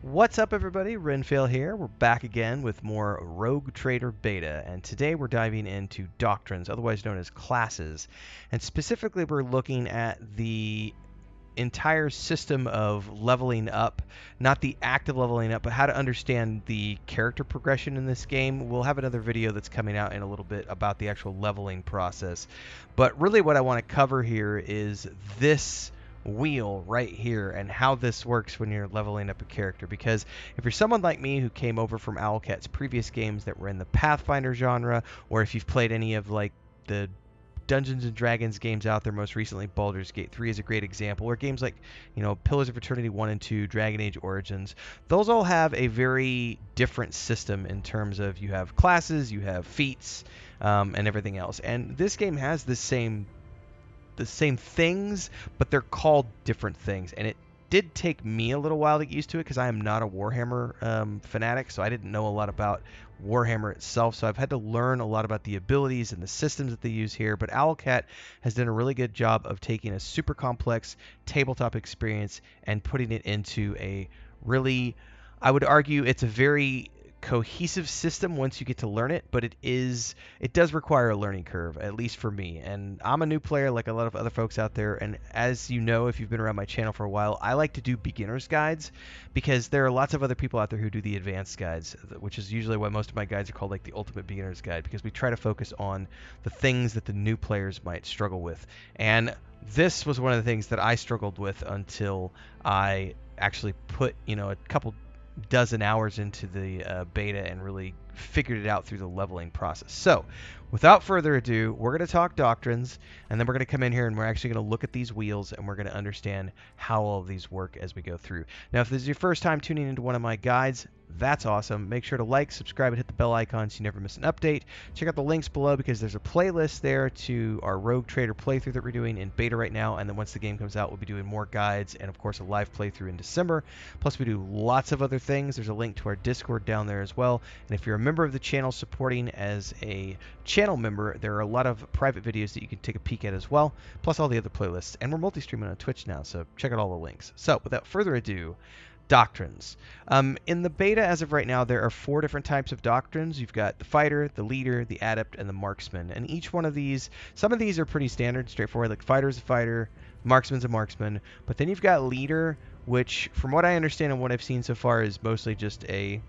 What's up, everybody? Renfail here. We're back again with more Rogue Trader Beta, and today we're diving into doctrines, otherwise known as classes. And specifically, we're looking at the entire system of leveling up, not the active leveling up, but how to understand the character progression in this game. We'll have another video that's coming out in a little bit about the actual leveling process. But really what I want to cover here is this wheel right here and how this works when you're leveling up a character, because if you're someone like me who came over from Owlcat's previous games that were in the Pathfinder genre, or if you've played any of like the Dungeons and Dragons games out there, most recently Baldur's Gate 3 is a great example, or games like, Pillars of Eternity 1 and 2, Dragon Age Origins, those all have a very different system in terms of you have classes, you have feats, and everything else. And this game has the same things, but they're called different things. And it did take me a little while to get used to it because I am not a Warhammer fanatic, so I didn't know a lot about Warhammer itself. So I've had to learn a lot about the abilities and the systems that they use here. But Owlcat has done a really good job of taking a super complex tabletop experience and putting it into a really, I would argue, it's a very cohesive system once you get to learn it, but it does require a learning curve, at least for me. And I'm a new player like a lot of other folks out there, and as you know, if you've been around my channel for a while, I like to do beginner's guides because there are lots of other people out there who do the advanced guides, which is usually why most of my guides are called like the ultimate beginner's guide, because we try to focus on the things that the new players might struggle with. And this was one of the things that I struggled with until I actually put a couple dozen hours into the beta and really figured it out through the leveling process. So without further ado, we're going to talk doctrines, and then we're going to come in here and we're actually going to look at these wheels and we're going to understand how all of these work as we go through. Now, if this is your first time tuning into one of my guides, that's awesome. Make sure to like, subscribe, and hit the bell icon so you never miss an update. Check out the links below because there's a playlist there to our Rogue Trader playthrough that we're doing in beta right now. And then once the game comes out, we'll be doing more guides and, of course, a live playthrough in December. Plus, we do lots of other things. There's a link to our Discord down there as well. And if you're a member of the channel supporting as a channel member, there are a lot of private videos that you can take a peek at as well, plus all the other playlists. And we're multi-streaming on Twitch now, so check out all the links. So without further ado, doctrines. In the beta as of right now, there are 4 different types of doctrines. You've got the fighter, the leader, the adept, and the marksman. And each one of these, some of these are pretty standard, straightforward, like fighter's a fighter, marksman's a marksman. But then you've got leader, which from what I understand and what I've seen so far is mostly just a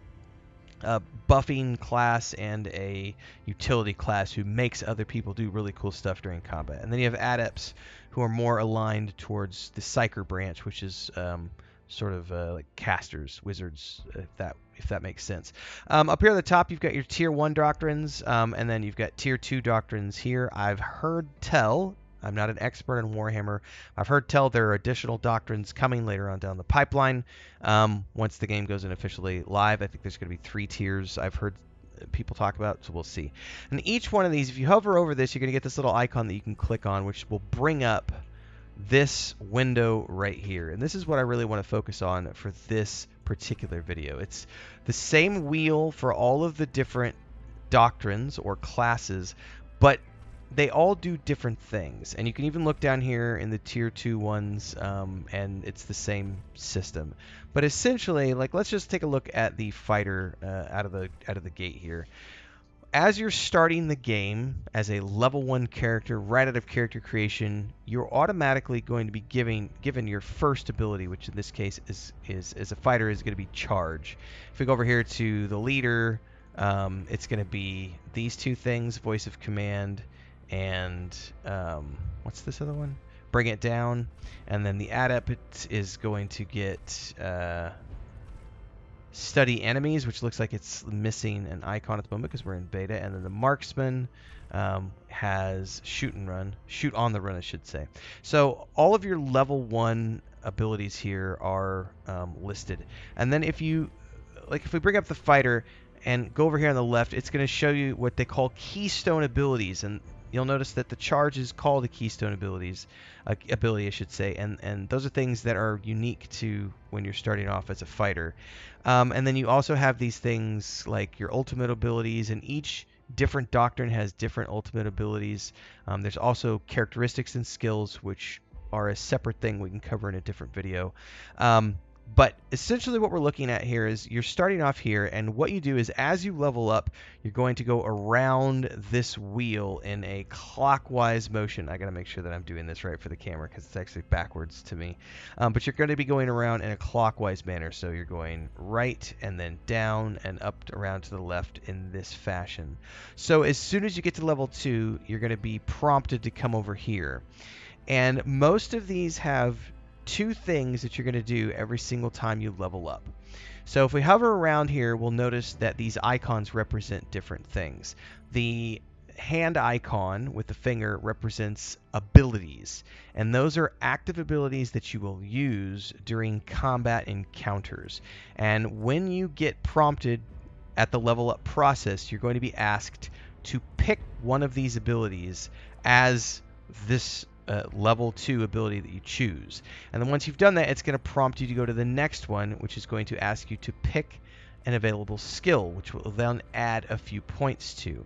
buffing class and a utility class who makes other people do really cool stuff during combat. And then you have adepts who are more aligned towards the psyker branch, which is sort of like casters, wizards, if that makes sense. Up here at the top, you've got your tier 1 doctrines, and then you've got tier 2 doctrines here. I've heard tell, I'm not an expert in Warhammer, I've heard tell there are additional doctrines coming later on down the pipeline. Once the game goes in officially live, I think there's going to be 3 tiers I've heard people talk about, so we'll see. And each one of these, if you hover over this, you're going to get this little icon that you can click on, which will bring up this window right here. And this is what I really want to focus on for this particular video. It's the same wheel for all of the different doctrines or classes, but they all do different things. And you can even look down here in the tier 2 ones, and it's the same system. But essentially, like, let's just take a look at the fighter out of the gate here. As you're starting the game as a level 1 character right out of character creation, you're automatically going to be given your first ability, which in this case is as a fighter is going to be charge. If we go over here to the leader, it's going to be these 2 things, voice of command, and what's this other one? Bring it down. And then the adept is going to get study enemies, which looks like it's missing an icon at the moment because we're in beta. And then the marksman has shoot on the run, I should say. So all of your level 1 abilities here are listed. And then if we bring up the fighter and go over here on the left, it's going to show you what they call keystone abilities. And you'll notice that the charge is called a keystone ability, I should say, and those are things that are unique to when you're starting off as a fighter. And then you also have these things like your ultimate abilities, and each different doctrine has different ultimate abilities. There's also characteristics and skills, which are a separate thing we can cover in a different video. But essentially what we're looking at here is you're starting off here, and what you do is as you level up, you're going to go around this wheel in a clockwise motion. I got to make sure that I'm doing this right for the camera because it's actually backwards to me. But you're going to be going around in a clockwise manner. So you're going right and then down and up around to the left in this fashion. So as soon as you get to level 2, you're going to be prompted to come over here. And most of these have 2 things that you're going to do every single time you level up. So if we hover around here, we'll notice that these icons represent different things. The hand icon with the finger represents abilities, and those are active abilities that you will use during combat encounters. And when you get prompted at the level up process, you're going to be asked to pick one of these abilities as this level 2 ability that you choose. And then once you've done that, it's going to prompt you to go to the next one, which is going to ask you to pick an available skill, which will then add a few points to.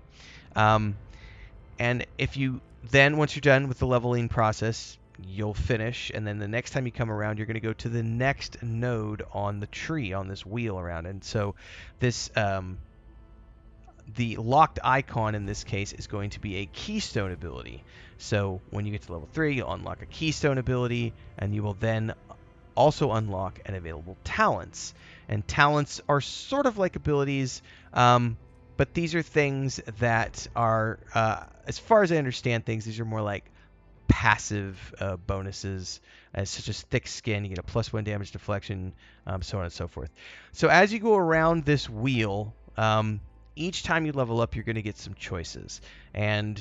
And if you then, once you're done with the leveling process, you'll finish, and then the next time you come around, you're going to go to the next node on the tree, on this wheel around. And so this the locked icon in this case is going to be a keystone ability. So when you get to level 3, you'll unlock a keystone ability, and you will then also unlock an available talents. And talents are sort of like abilities, but these are things that are, as far as I understand things, these are more like passive bonuses, such as thick skin. You get a +1 damage deflection, so on and so forth. So as you go around this wheel, each time you level up, you're going to get some choices. And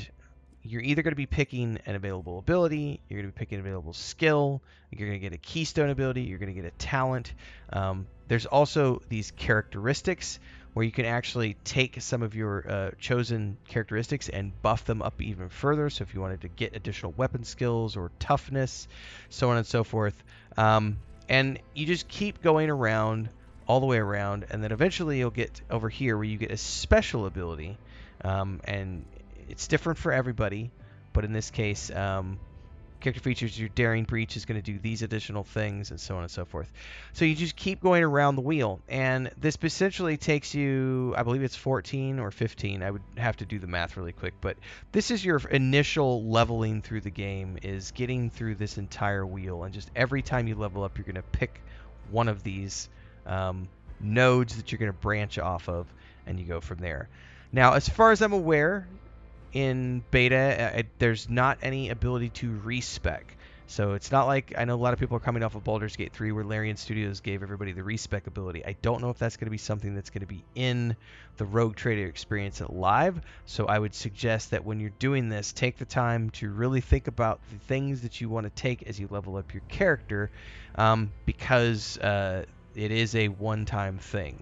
you're either going to be picking an available ability, you're going to be picking an available skill, you're going to get a keystone ability, you're going to get a talent. There's also these characteristics where you can actually take some of your chosen characteristics and buff them up even further. So if you wanted to get additional weapon skills or toughness, so on and so forth. And you just keep going around all the way around, and then eventually you'll get over here where you get a special ability, and it's different for everybody, but in this case, character features, your Daring Breach is going to do these additional things, and so on and so forth. So you just keep going around the wheel, and this essentially takes you, I believe it's 14 or 15, I would have to do the math really quick, but this is your initial leveling through the game, is getting through this entire wheel, and just every time you level up, you're going to pick one of these nodes that you're going to branch off of, and you go from there. Now, as far as I'm aware, in beta, there's not any ability to respec. So it's not like, I know a lot of people are coming off of Baldur's Gate 3 where Larian Studios gave everybody the respec ability. I don't know if that's going to be something that's going to be in the Rogue Trader experience at live. So I would suggest that when you're doing this, take the time to really think about the things that you want to take as you level up your character, because it is a one-time thing.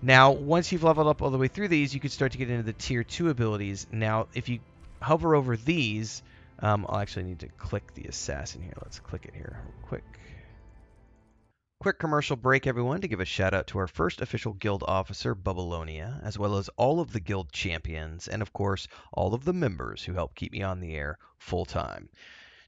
Now, once you've leveled up all the way through these, you can start to get into the tier 2 abilities. Now, if you hover over these, I'll actually need to click the assassin here. Let's click it here real quick commercial break, everyone, to give a shout out to our first official guild officer, Babylonia, as well as all of the guild champions, and of course, all of the members who help keep me on the air full time.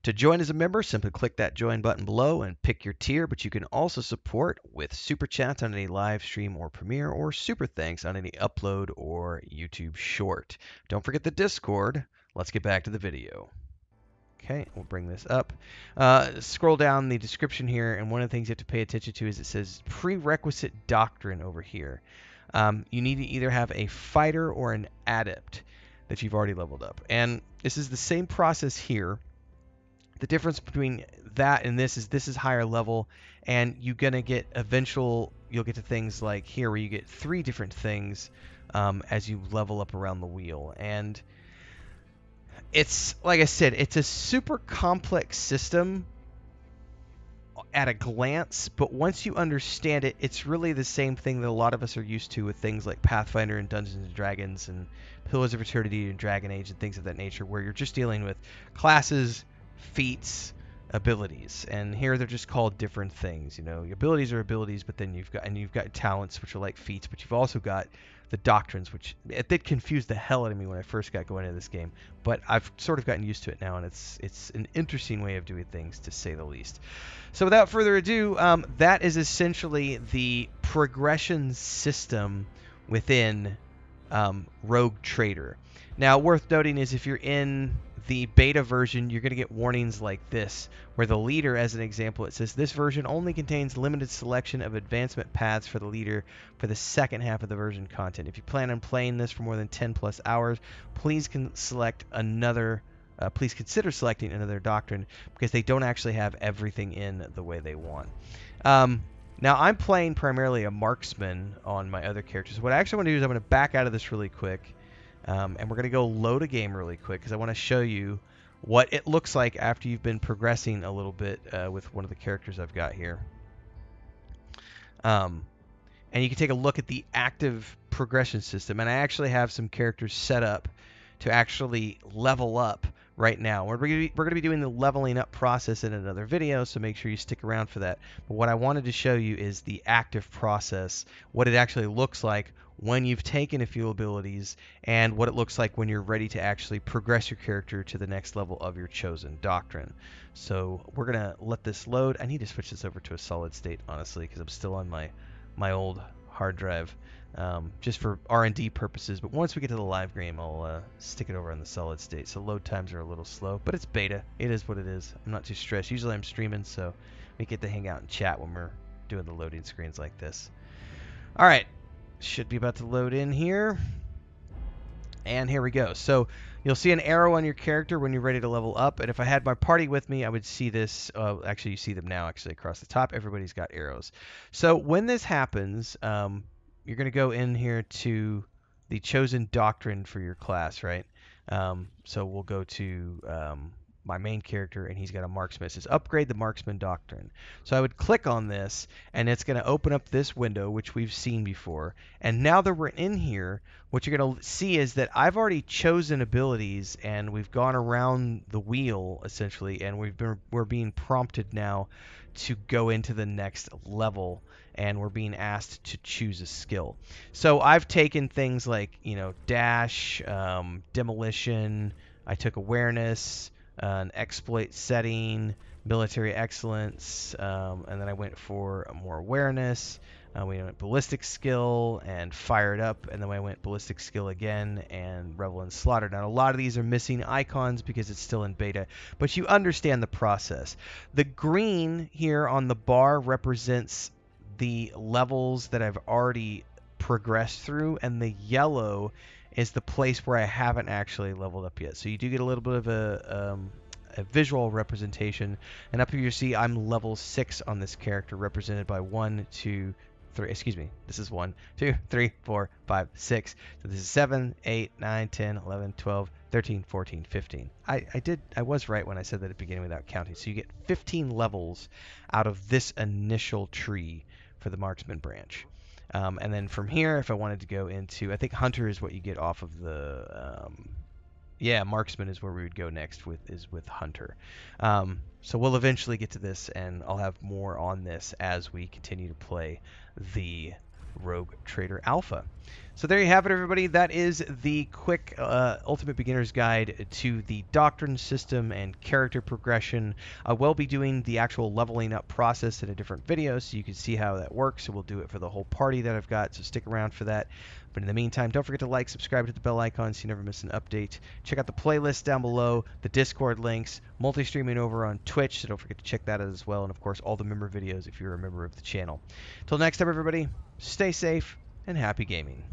To join as a member, simply click that join button below and pick your tier, but you can also support with SuperChats on any live stream or premiere, or SuperThanks on any upload or YouTube short. Don't forget the Discord. Let's get back to the video. Okay, we'll bring this up. Scroll down the description here, and one of the things you have to pay attention to is it says prerequisite doctrine over here. You need to either have a fighter or an adept that you've already leveled up. And this is the same process here. The difference between that and this is higher level, and you're going to get you'll get to things like here where you get 3 different things as you level up around the wheel. And it's, like I said, it's a super complex system at a glance, but once you understand it, it's really the same thing that a lot of us are used to with things like Pathfinder and Dungeons & Dragons and Pillars of Eternity and Dragon Age and things of that nature, where you're just dealing with classes, feats, abilities, and here they're just called different things. You know, your abilities are abilities, but then you've got talents, which are like feats, but you've also got the doctrines, which it did confuse the hell out of me when I first got going into this game, but I've sort of gotten used to it now, and it's an interesting way of doing things, to say the least. So without further ado, that is essentially the progression system within Rogue Trader. Now, worth noting is if you're in the beta version, you're going to get warnings like this, where the leader, as an example, it says this version only contains limited selection of advancement paths for the leader for the second half of the version content. If you plan on playing this for more than 10 plus hours, please please consider selecting another doctrine, because they don't actually have everything in the way they want. Now, I'm playing primarily a marksman on my other characters. What I actually want to do is I'm going to back out of this really quick, and we're going to go load a game really quick, because I want to show you what it looks like after you've been progressing a little bit with one of the characters I've got here. And you can take a look at the active progression system, and I actually have some characters set up to actually level up right now. We're going to be doing the leveling up process in another video, so make sure you stick around for that. But what I wanted to show you is the active process, what it actually looks like when you've taken a few abilities, and what it looks like when you're ready to actually progress your character to the next level of your chosen doctrine. So we're going to let this load. I need to switch this over to a solid state, honestly, because I'm still on my old hard drive. Just for R&D purposes, but once we get to the live game, I'll stick it over on the solid state. So load times are a little slow, but it's beta. It is what it is. I'm not too stressed. Usually I'm streaming, so we get to hang out and chat when we're doing the loading screens like this. All right, should be about to load in here. And here we go. So you'll see an arrow on your character when you're ready to level up. And if I had my party with me, I would see this. Actually, you see them now actually across the top. Everybody's got arrows. So when this happens, you're going to go in here to the chosen doctrine for your class, right? So we'll go to my main character, and he's got a marksman. It says upgrade the marksman doctrine. So I would click on this, and it's going to open up this window, which we've seen before. And now that we're in here, what you're going to see is that I've already chosen abilities, and we've gone around the wheel essentially, and we're being prompted now to go into the next level, and we're being asked to choose a skill. So I've taken things like, dash, demolition. I took awareness, an exploit setting, military excellence, and then I went for more awareness. We went ballistic skill and fired up, and then I went ballistic skill again and revel and slaughter. Now, a lot of these are missing icons because it's still in beta, but you understand the process. The green here on the bar represents the levels that I've already progressed through, and the yellow is the place where I haven't actually leveled up yet. So you do get a little bit of a visual representation, and up here you see I'm level 6 on this character, represented by 1, 2, 3, excuse me, this is 1, 2, 3, 4, 5, 6. So this is 7, 8, 9, 10, 11, 12, 13, 14, 15. I was right when I said that at the beginning without counting. So you get 15 levels out of this initial tree for the marksman branch. And then from here, if I wanted to go into, I think hunter is what you get off of the, marksman is where we would go next with hunter. So we'll eventually get to this, and I'll have more on this as we continue to play the Rogue Trader Alpha. So there you have it, everybody. That is the quick Ultimate Beginner's Guide to the Doctrine system and character progression. I will be doing the actual leveling up process in a different video, so you can see how that works. So we'll do it for the whole party that I've got, so stick around for that. But in the meantime, don't forget to like, subscribe, hit the bell icon so you never miss an update. Check out the playlist down below, the Discord links, multi-streaming over on Twitch, so don't forget to check that out as well. And, of course, all the member videos if you're a member of the channel. Till next time, everybody, stay safe and happy gaming.